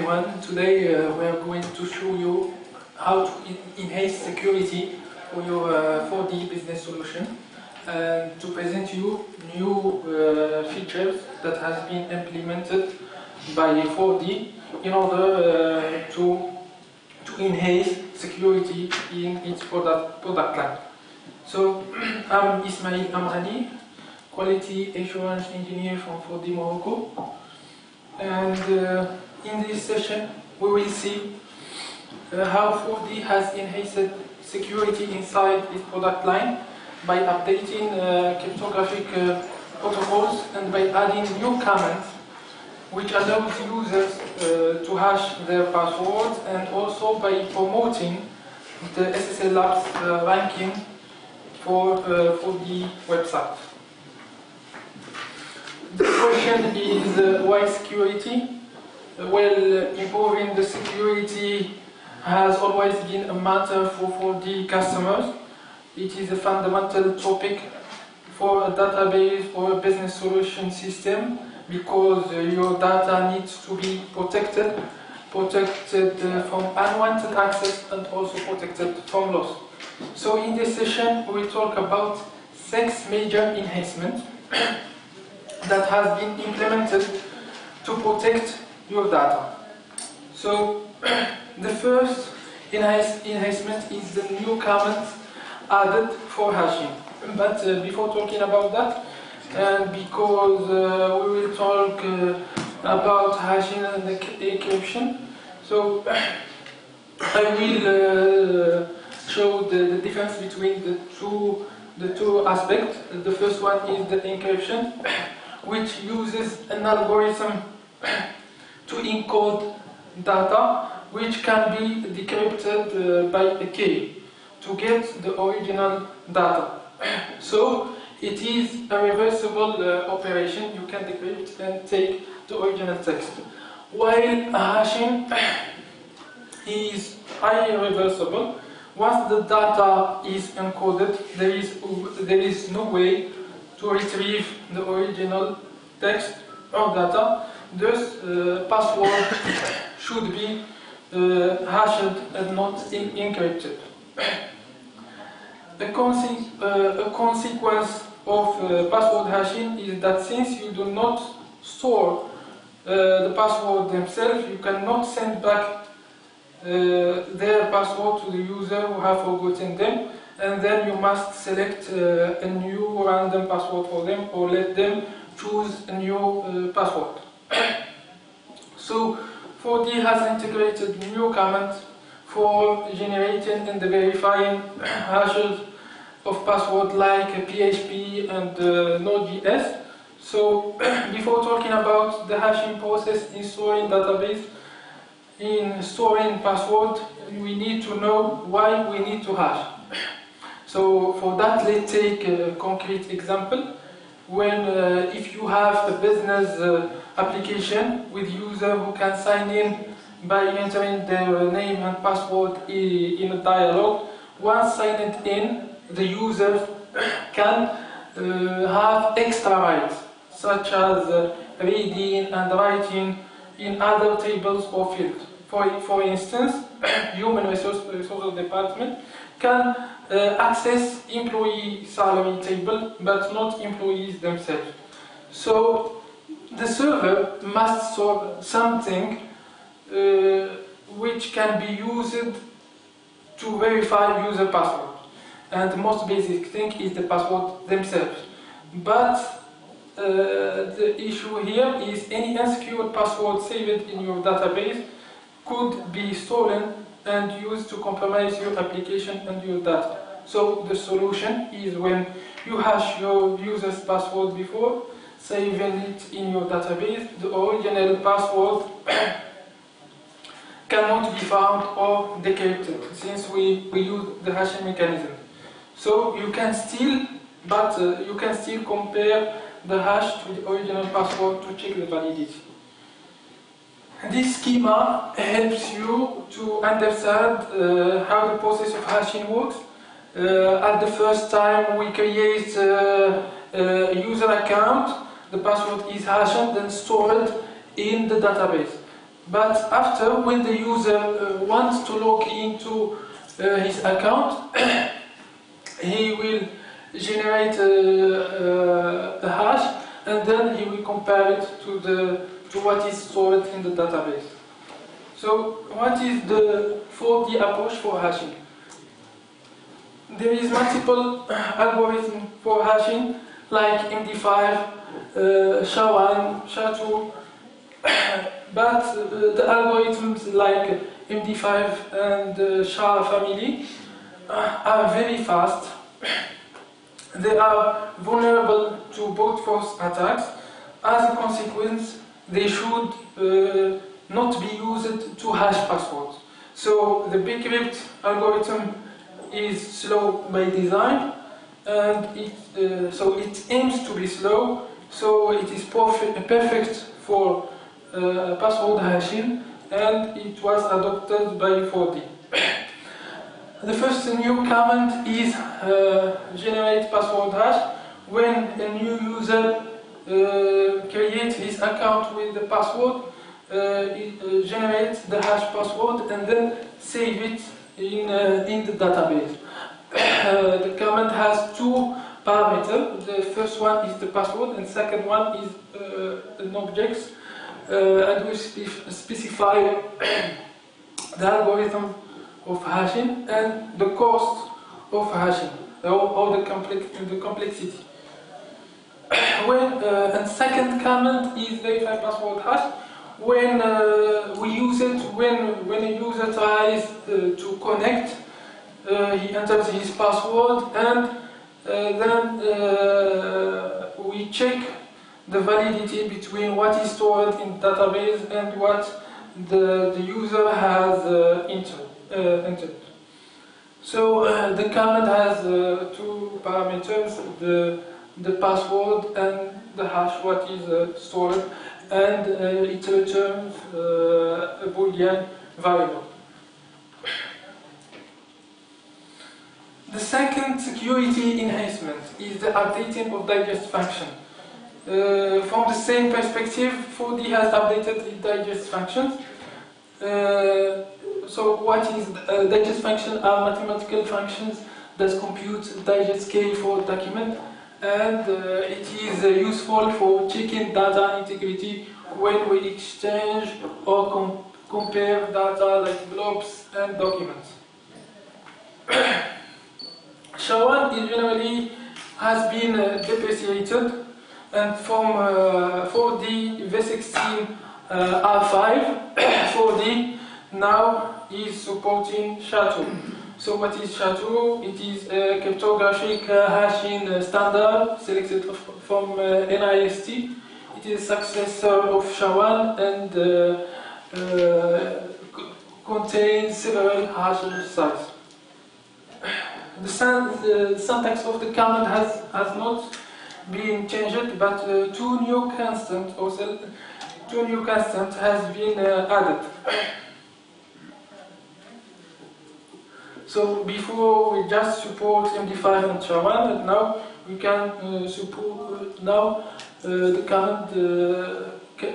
everyone. Today we are going to show you how to enhance security for your 4D business solution and to present you new features that has been implemented by 4D in order to enhance security in its product line. So I'm Ismail Amrani, Quality Assurance Engineer from 4D Morocco. And in this session, we will see how 4D has enhanced security inside its product line by updating cryptographic protocols and by adding new commands which allows users to hash their passwords, and also by promoting the SSL Labs ranking for the website. The question is why security? Well, improving the security has always been a matter for the customers. It is a fundamental topic for a database or a business solution system because your data needs to be protected from unwanted access and also protected from loss. So in this session, we will talk about 6 major enhancements that has been implemented to protect your data. So the first enhancement is the new commands added for hashing. But before talking about that, and because we will talk about hashing and encryption, so I will show the difference between the two aspects. The first one is the encryption, which uses an algorithm to encode data which can be decrypted by a key to get the original data. So it is a reversible operation. You can decrypt and take the original text. While hashing is irreversible. Once the data is encoded, there is no way to retrieve the original text or data. Thus, password should be hashed and not encrypted. A consequence of password hashing is that since you do not store the password themselves, you cannot send back their password to the user who have forgotten them, and then you must select a new random password for them or let them choose a new password. So 4D has integrated new commands for generating and verifying hashes of password like PHP and Node.js. So before talking about the hashing process in storing database, in storing password, we need to know why we need to hash. So for that, let's take a concrete example. When if you have a business application with user who can sign in by entering their name and password in a dialog, once signed in, the user can have extra rights, such as reading and writing in other tables or fields. For instance, human resources department can access employee salary table, but not employees themselves. So the server must store something which can be used to verify user password. And the most basic thing is the password themselves. But the issue here is any unsecured password saved in your database could be stolen and used to compromise your application and your data. So the solution is when you hash your user's password before saving it in your database, the original password cannot be found or decrypted since we use the hashing mechanism. So you can still, you can still compare the hash to the original password to check the validity. This schema helps you to understand how the process of hashing works. At the first time we create a user account, the password is hashed and stored in the database. But after, when the user wants to log into his account, he will generate a hash, and then he will compare it to what is stored in the database. So, what is the 4D approach for hashing? There is multiple algorithms for hashing, like MD5, SHA-1, SHA-2, but the algorithms like MD5 and SHA family are very fast. They are vulnerable to brute force attacks. As a consequence, they should not be used to hash passwords. So the Bcrypt algorithm is slow by design, and so it aims to be slow, so it is perfect for password hashing, and it was adopted by 4D. The first new command is generate password hash. When a new user creates his account with the password, it generates the hash password and then save it in the database. The command has two parameters. The first one is the password, and second one is an object, and we specify the algorithm of hashing and the cost of hashing, or the complexity. And second command is verify password hash. When we use it, when a user tries to connect, he enters his password, and then we check the validity between what is stored in the database and what the user has entered. So the command has two parameters: the password and the hash, what is stored, and it returns a Boolean variable. The second security enhancement is the updating of digest function. From the same perspective, 4D has updated the digest functions. So what is digest function? Are mathematical functions that compute digest K for document, and it is useful for checking data integrity when we exchange or compare data like blobs and documents. SHA-1 generally has been depreciated, and from 4D V16 R5, 4D now is supporting SHA-2. So what is SHA-2? It is a cryptographic hashing standard selected from NIST. It is a successor of SHA-1 and contains several hash sites. The syntax of the command has not been changed, but two new constants has been added. So before we just support MD5 and SHA-1, and now we can support the command.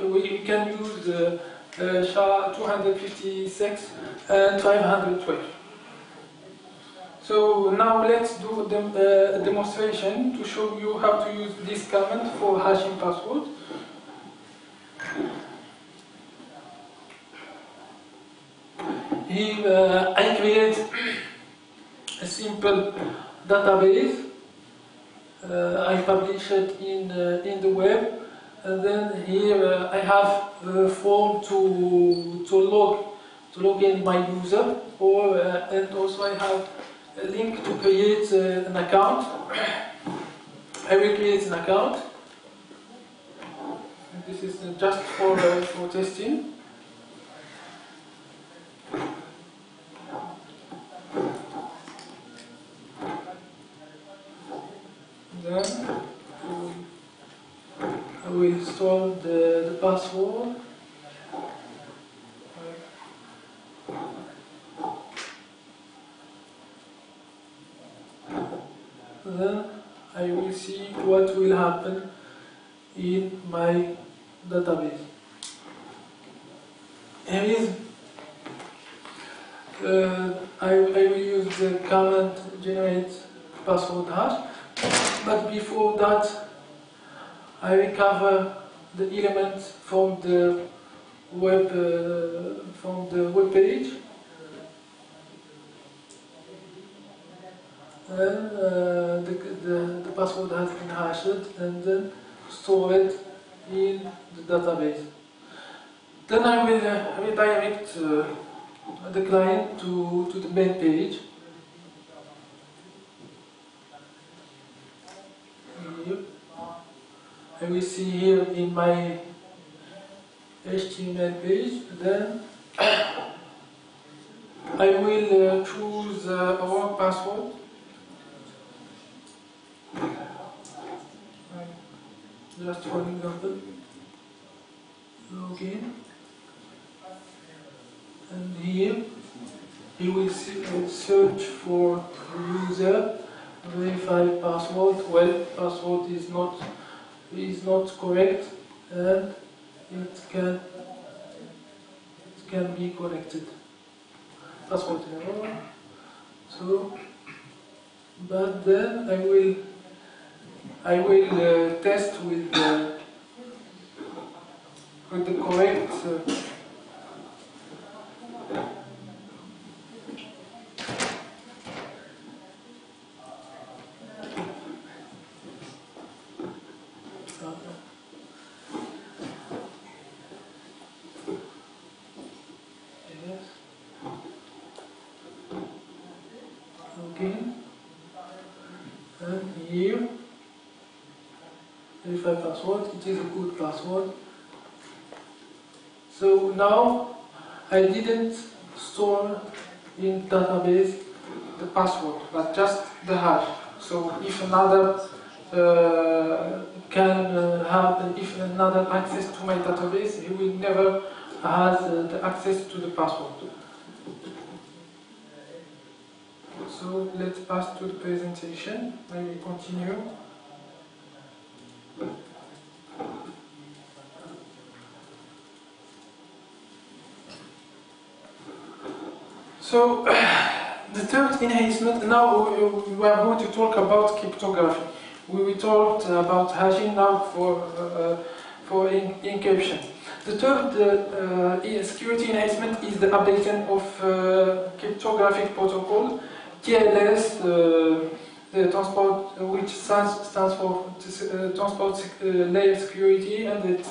We can use SHA-256 and 512. So now let's do a demonstration to show you how to use this command for hashing password. Here I create a simple database. I publish it in the web, and then here I have a form to log in my user, and also I have a link to create an account. I will create an account. This is just for testing. Then I will store the password. Then I will see what will happen in my database. here is I will use the command generate password hash, but before that I recover the elements from the web page, and the password has been hashed, and then store it in the database. Then I will redirect the client to the main page. Here. I will see here in my HTML page. Then I will choose a wrong password. Just for example, login, and here he will search for user, verify password. Well, password is not correct, and it can be corrected. Password error. So, but then I will test with the correct yes. Okay, and here verify password. It is a good password. So now I didn't store in database the password, but just the hash. So if another if another access to my database, he will never have the access to the password. So let's pass to the presentation. I will continue. So the third enhancement, now we are going to talk about cryptography. We talked about hashing now for encryption. The third security enhancement is the updating of cryptographic protocol, TLS, the transport, which stands for transport layer security, and its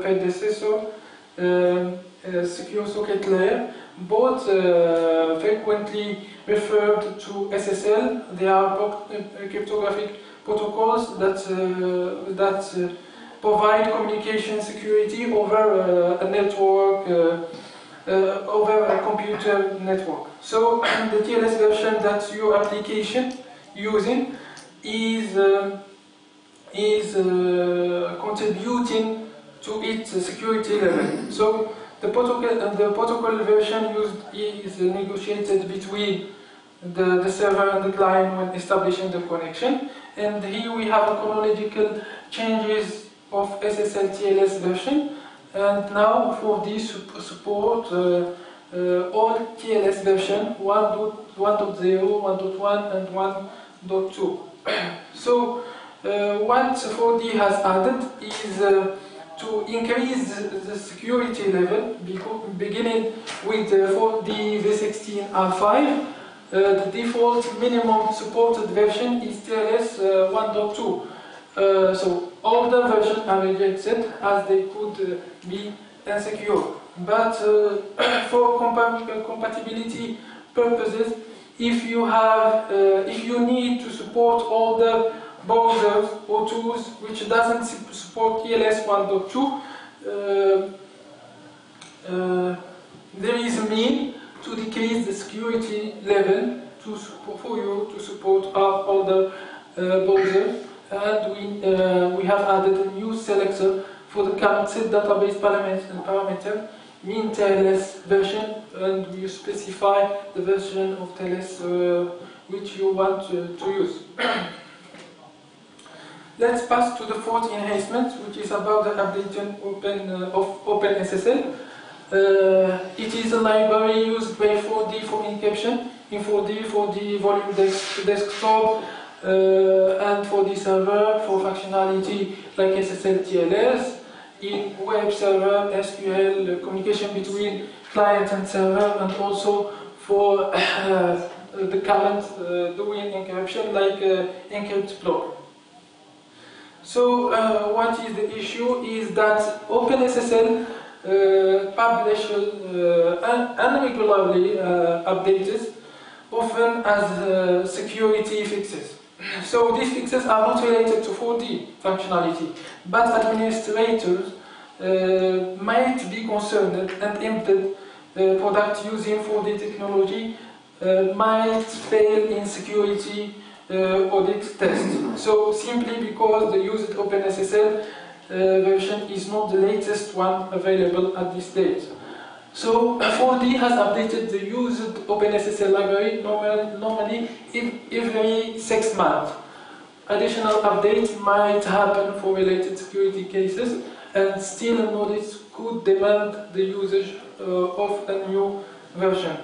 predecessor, secure socket layer. Both frequently referred to SSL. They are cryptographic protocols that provide communication security over a network, over a computer network. So the TLS version that your application using is contributing to its security level. So the protocol version used is negotiated between the server and the client when establishing the connection. And here we have a chronological changes of SSL TLS version. And now for this support all TLS version 1.0, 1.1, and 1.2. So what 4D has added is to increase the security level, beginning with 4D v16R5, the default minimum supported version is TLS 1.2. So older versions are rejected as they could be insecure. But for compatibility purposes, if you need to support older browsers or tools which doesn't support TLS 1.2, there is a mean to decrease the security level for you to support our older browsers, and we have added a new selector for the current set database parameter mean TLS version, and we specify the version of TLS which you want to use. Let's pass to the fourth enhancement, which is about the updating of OpenSSL. It is a library used by 4D for encryption, in 4D for the volume desktop, and for the server for functionality like SSL TLS, in web server, SQL, communication between client and server, and also for the current doing encryption like encrypt block. So what is the issue is that OpenSSL publishes unregularly updated, often as security fixes. So these fixes are not related to 4D functionality, but administrators might be concerned and embedded products using 4D technology might fail in security audit test. So simply because the used OpenSSL version is not the latest one available at this date. So 4D has updated the used OpenSSL library normally every 6 months. Additional updates might happen for related security cases, and still an audit could demand the usage of a new version.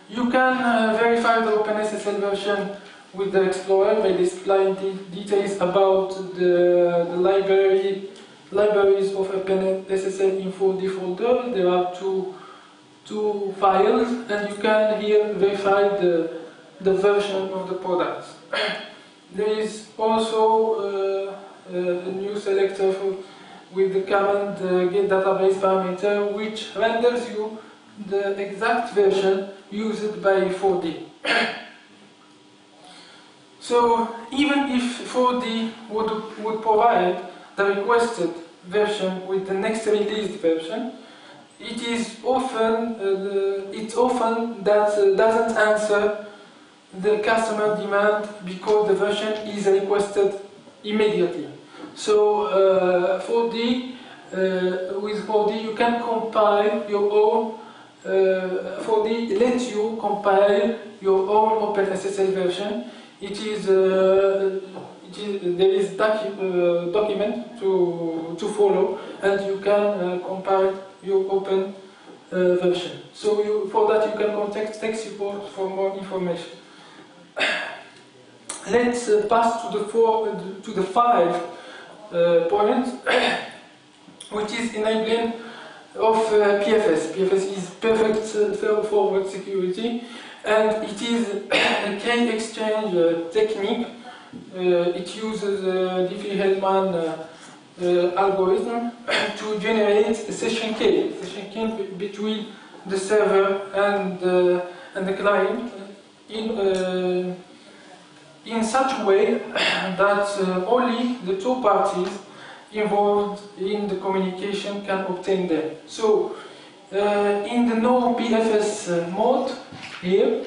You can verify the OpenSSL version with the Explorer by displaying details about the libraries of OpenSSL in 4D folder. There are two files, and you can here verify the version of the product. There is also a new selector with the current get database parameter, which renders you the exact version used by 4D. So even if 4D would provide the requested version with the next released version, it's often that doesn't answer the customer demand because the version is requested immediately. So 4D, with 4D you can compile your own 4D lets you compile your own OpenSSL version. There is document to follow, and you can compile your open version. So for that you can contact tech support for more information. Let's pass to the 5 points, which is enabling of PFS. PFS is perfect forward security, and it is a key exchange technique. It uses Diffie-Hellman algorithm to generate a session key between the server and the client in such a way that only the 2 parties involved in the communication can obtain them. So, in the no PFS mode here,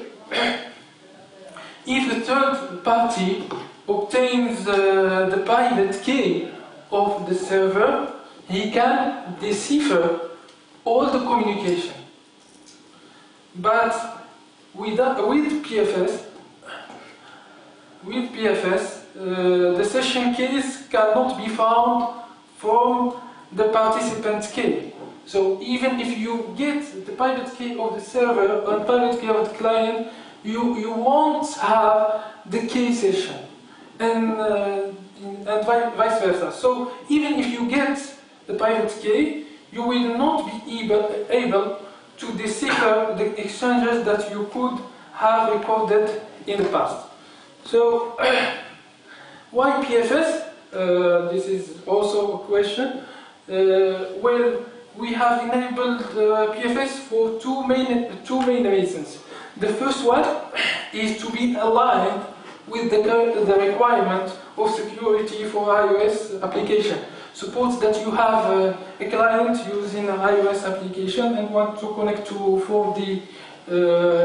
if the third party obtains the private key of the server, he can decipher all the communication. But with PFS, the session keys cannot be found from the participant's key. So even if you get the private key of the server and private key of the client, you won't have the key session, and vice versa. So even if you get the private key, you will not be able to decipher the exchanges that you could have recorded in the past. So, why PFS? This is also a question. Well, we have enabled PFS for two main reasons. The first one is to be aligned with the requirement of security for iOS application. Suppose that you have a client using an iOS application and want to connect to 4D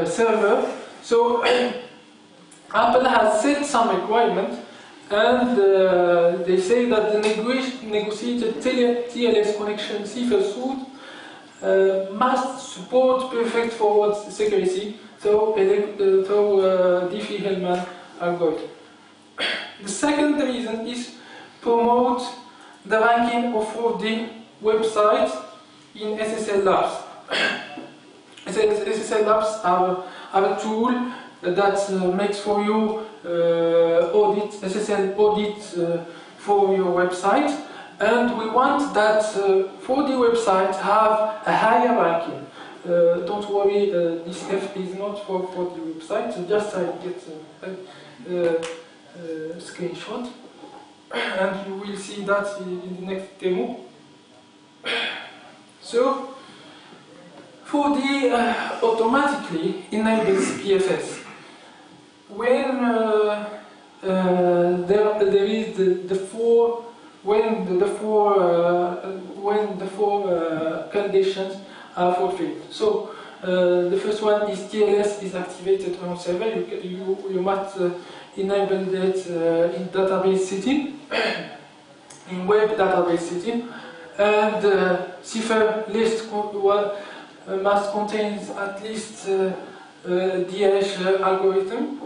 server. So Apple has set some requirements, and they say that the negotiated TLS connection cipher suite must support perfect forward security through Diffie-Hellman algorithm. The second reason is promote the ranking of 4D websites in SSL Labs. SSL Labs have a tool that makes for you SSL audit for your website, and we want that for the website have a higher ranking. Don't worry, this F is not for the website, so just I get a screenshot, and you will see that in the next demo. So, for the automatically enables PFS, when there is the four conditions are fulfilled. So the first one is TLS is activated on server. You must enable that in database setting, in web database setting, and cipher list must contain at least DH algorithm,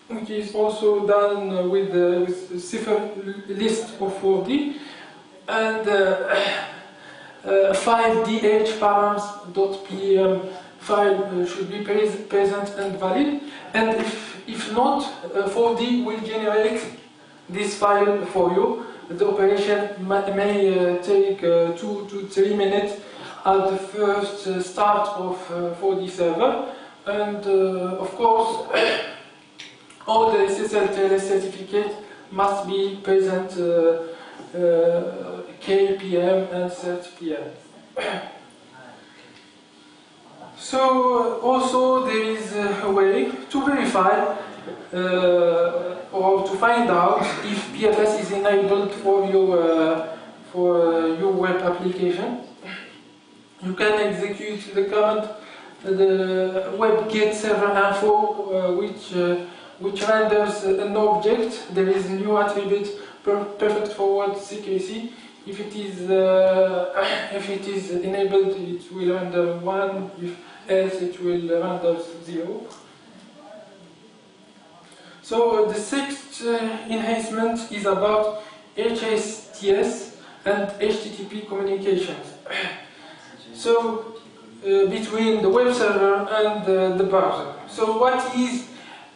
which is also done with cipher list of 4D, and 5DH params.pem file should be present and valid, and if not, 4D will generate this file for you. The operation may take 2 to 3 minutes at the first start of 4D server, and of course all the SSL TLS certificates must be present KPM and CertPM. So also there is a way to verify or to find out if PFS is enabled for your web application. You can execute the command the web-get server info which renders an object. There is a new attribute perfect forward secrecy. If it is enabled, it will render 1. If else, it will render 0. So the sixth enhancement is about HSTS and HTTP communications. So between the web server and the browser. So what is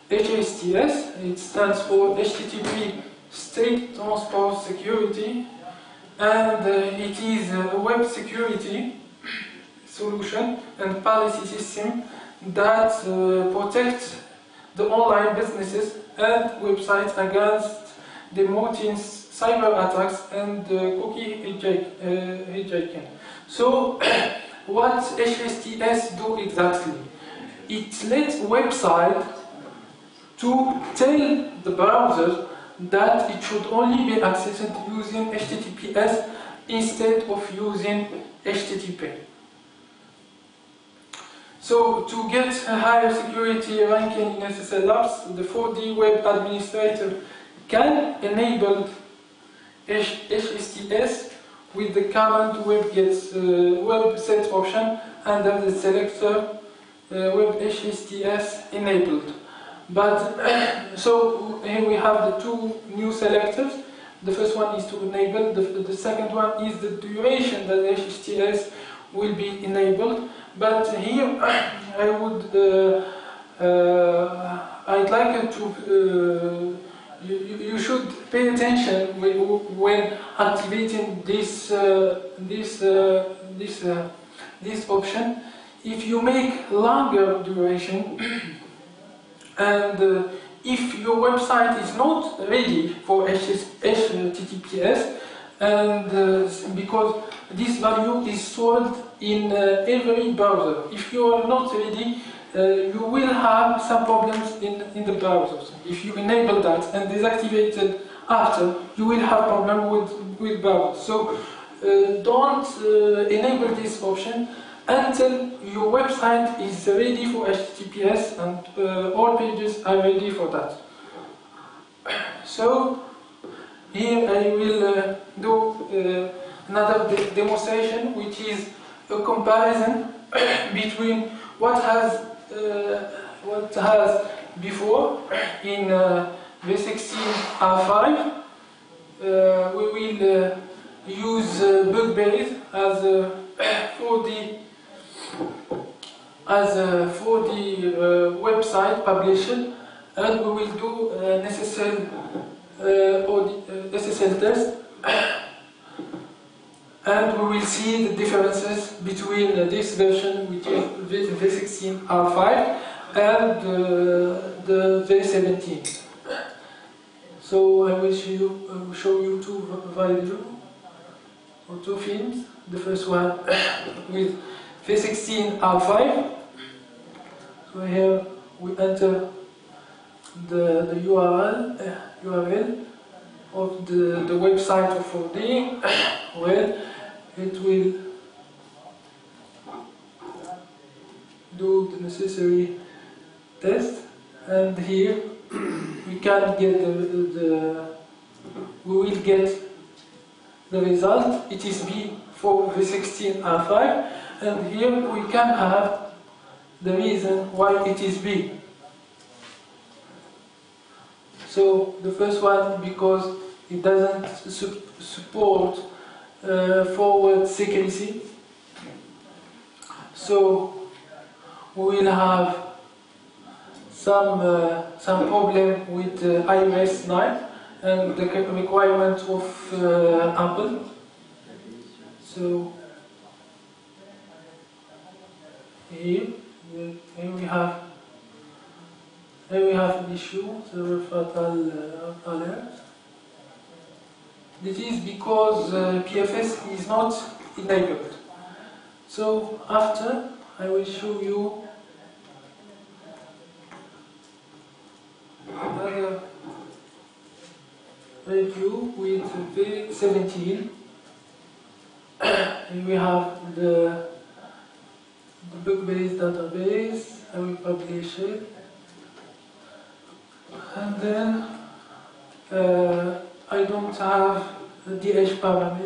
HSTS? It stands for HTTP State Transport Security, and it is a web security solution and policy system that protects the online businesses and websites against the modern cyber attacks and cookie hijacking. So, what HSTS do exactly? It lets website to tell the browser that it should only be accessed using HTTPS instead of using HTTP. So, to get a higher security ranking in SSL Labs, the 4D web administrator can enable HSTS with the command web set option under the selector web HSTS enabled. But so here we have the two new selectors. The first one is to enable. The second one is the duration that HSTS will be enabled. But here I'd like to. You should pay attention when activating this option. If you make longer duration, and if your website is not ready for HTTPS, and because this value is stored in every browser, if you are not ready, you will have some problems in the browsers. If you enable that and deactivate it after, you will have problem with browsers. So don't enable this option until your website is ready for HTTPS and all pages are ready for that. So here I will do another demonstration, which is a comparison between what has before in V16 R5. We will use Bugberries as for the website publication, and we will do an SSL SSL test, and we will see the differences between this version, which is v16r5, and the v17. So I will show you two videos or two films. The first one with v16r5. So here we enter the URL of the website of 4D. Well, it will do the necessary test, and here we can get we will get the result. It is B for v16r5, and here we can have the reason why it is B. So the first one, because it doesn't support forward secrecy. So we will have some problem with iOS 9 and the requirement of Apple. So here we have an issue, the fatal alert. This is because PFS is not enabled. So after, I will show you another review with v17. And we have the book-based database. I will publish it, and then I don't have the DH params.pl,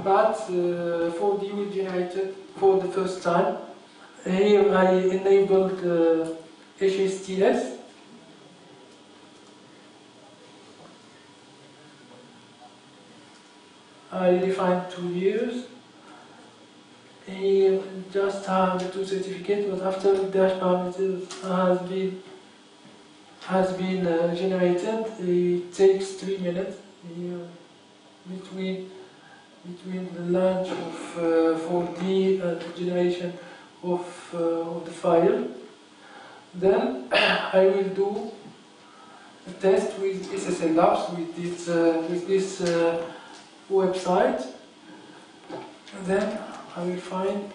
but 4D will generate it for the first time. Here I enabled HSTS. I defined 2 years. He just have the 2 certificates, but after the dash parameters has been generated, it takes 3 minutes between the launch of 4D and the generation of the file. Then I will do a test with SSL Labs with this website, and then I will find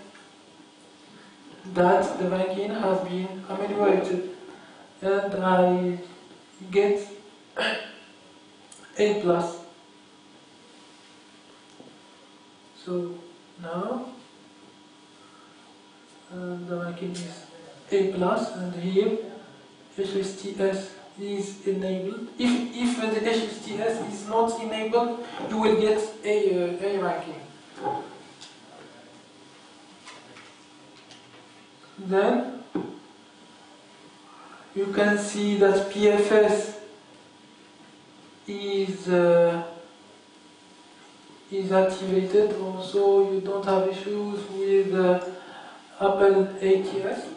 that the ranking has been ameliorated, and I get A+. So now the ranking is A+, and here HSTS is enabled. If the HSTS is not enabled, you will get A ranking. Then you can see that PFS is activated. Also, you don't have issues with Apple ATS.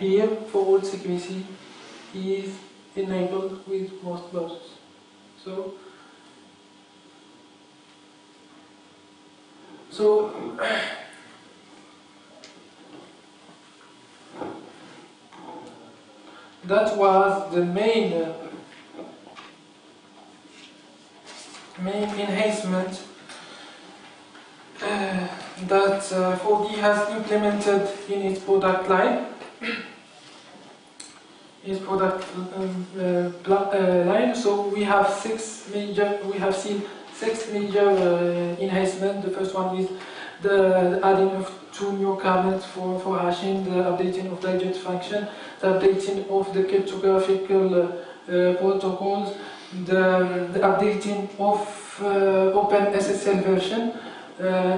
Here, forward secrecy is enabled with most browsers. So that was the main enhancement that 4D has implemented in its product line. So we have seen six major enhancements. The first one is the adding of 2 new comments for hashing, the updating of digest function, the updating of the cryptographic protocols, the updating of OpenSSL version,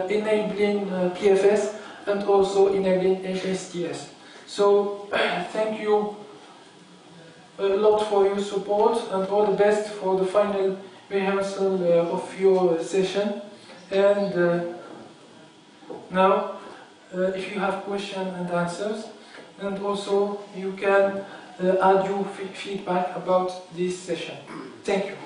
enabling PFS, and also enabling HSTS. So thank you a lot for your support, and all the best for the final rehearsal of your session. And now, if you have questions and answers, and also you can add your feedback about this session. Thank you.